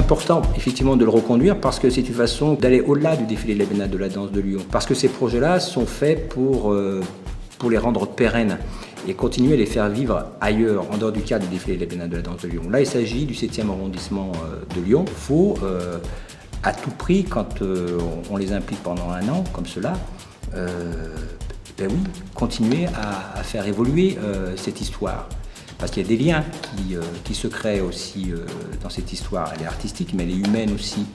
important effectivement de le reconduire parce que c'est une façon d'aller au-delà du défilé de la Biennale de la danse de Lyon. Parce que ces projets-là sont faits pour les rendre pérennes et continuer à les faire vivre ailleurs, en dehors du cadre du défilé de la Biennale de la danse de Lyon. Là, il s'agit du 7e arrondissement de Lyon. Il faut à tout prix, quand on les implique pendant un an, comme cela, ben oui, continuer à faire évoluer cette histoire. Parce qu'il y a des liens qui se créent aussi dans cette histoire. Elle est artistique, mais elle est humaine aussi.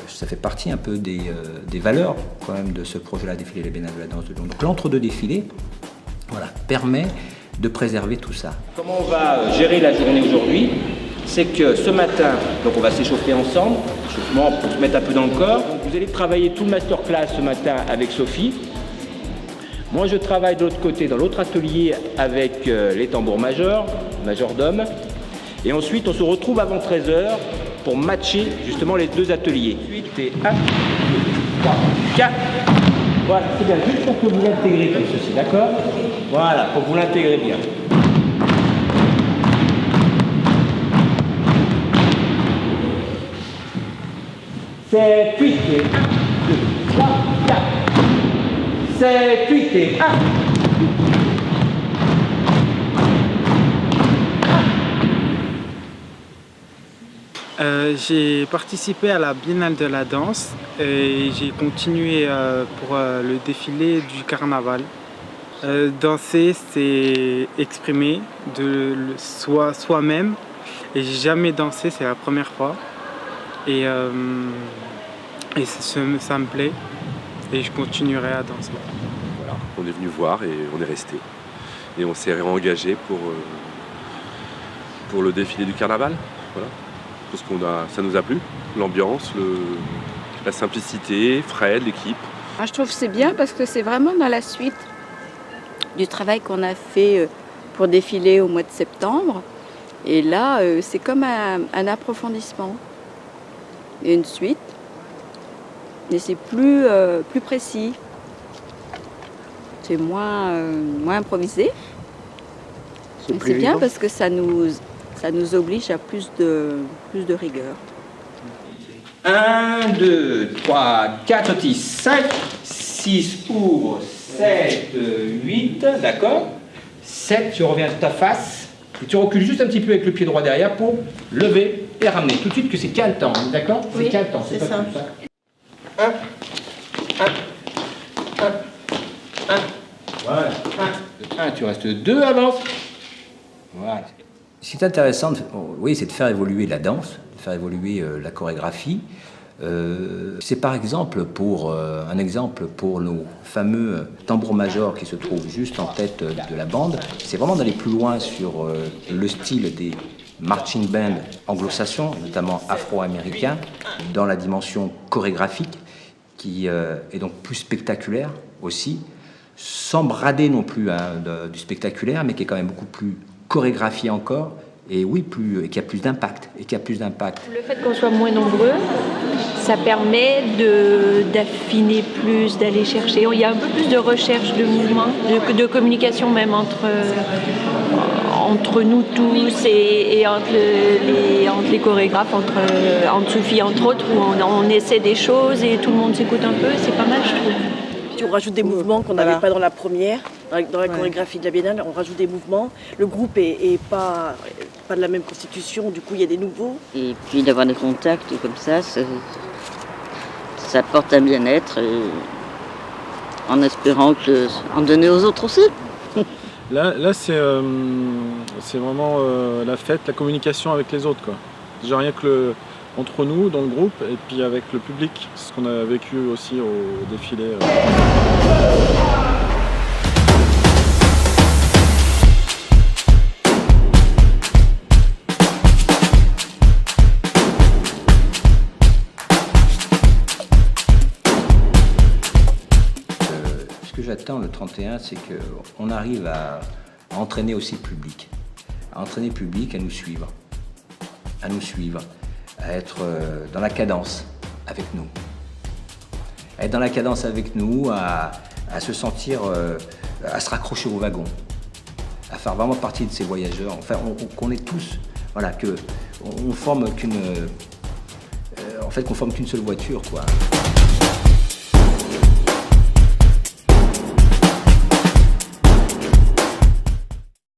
Ça fait partie un peu des valeurs quand même de ce projet-là, défilé la Biennale de la danse de Lyon. Donc l'entre-deux défilé, voilà, permet de préserver tout ça. Comment on va gérer la journée aujourd'hui? C'est que ce matin, donc on va s'échauffer ensemble, échauffement pour se mettre un peu dans le corps. Donc vous allez travailler tout le masterclass ce matin avec Sophie. Moi je travaille de l'autre côté, dans l'autre atelier, avec les tambours majordomes. Et ensuite on se retrouve avant 13h pour matcher justement les deux ateliers. Ensuite c'est 1, 2, 3, 4. Voilà, c'est bien, juste pour que vous l'intégrez comme ceci, d'accord? Voilà, pour que vous l'intégrez bien. C'est 8 et 1, 2, 3, 4. C'est 8 et 1. J'ai participé à la Biennale de la danse et j'ai continué pour le défilé du carnaval. Danser, c'est exprimer de soi-même et j'ai jamais dansé, c'est la première fois. Et ça me plaît et je continuerai à danser. Voilà, on est venu voir et on est resté. Et on s'est réengagé pour le défilé du carnaval. Voilà. Parce ça nous a plu, l'ambiance, la simplicité, Fred, l'équipe. Moi, je trouve que c'est bien parce que c'est vraiment dans la suite du travail qu'on a fait pour défiler au mois de septembre. Et là, c'est comme un approfondissement et une suite. Et c'est plus précis. C'est moins improvisé. C'est bien parce que ça nous oblige à plus de rigueur. 1, 2, 3, 4, 5, 6, ouvre, 7, 8, d'accord? 7, tu reviens de ta face et tu recules juste un petit peu avec le pied droit derrière pour lever et ramener. Tout de suite que c'est caletant, d'accord? Oui, c'est caletant, c'est pas ça. plus, hein. 1. Voilà. 1, tu restes 2, avance. Voilà. Ce qui est intéressant, oui, c'est de faire évoluer la danse, de faire évoluer la chorégraphie. C'est par exemple un exemple pour nos fameux tambours majors qui se trouvent juste en tête de la bande. C'est vraiment d'aller plus loin sur le style des marching bands anglo-saxons, notamment afro-américains, dans la dimension chorégraphique qui est donc plus spectaculaire aussi, sans brader non plus du spectaculaire, mais qui est quand même beaucoup plus chorégraphié encore, et oui, qui a plus d'impact. Le fait qu'on soit moins nombreux, ça permet d'affiner plus, d'aller chercher. Il y a un peu plus de recherche de mouvement, de communication même entre nous tous et entre les chorégraphes, entre Sophie entre autres, où on essaie des choses et tout le monde s'écoute un peu. C'est pas mal, je trouve. Puis on rajoute des mouvements qu'on n'avait pas dans la première, dans la chorégraphie de la Biennale, on rajoute des mouvements. Le groupe est pas de la même constitution, du coup il y a des nouveaux. Et puis d'avoir des contacts comme ça apporte un bien-être, en espérant en donner aux autres aussi. Là c'est vraiment la fête, la communication avec les autres, quoi. Déjà rien que entre nous, dans le groupe, et puis avec le public, ce qu'on a vécu aussi au défilé. Ce que j'attends le 31, c'est qu'on arrive à entraîner aussi le public, à nous suivre, à être dans la cadence avec nous. À être dans la cadence avec nous, à se sentir, à se raccrocher au wagon, à faire vraiment partie de ces voyageurs. Enfin, qu'on ait tous voilà, que on forme qu'une, en fait, qu'on forme qu'une seule voiture, quoi.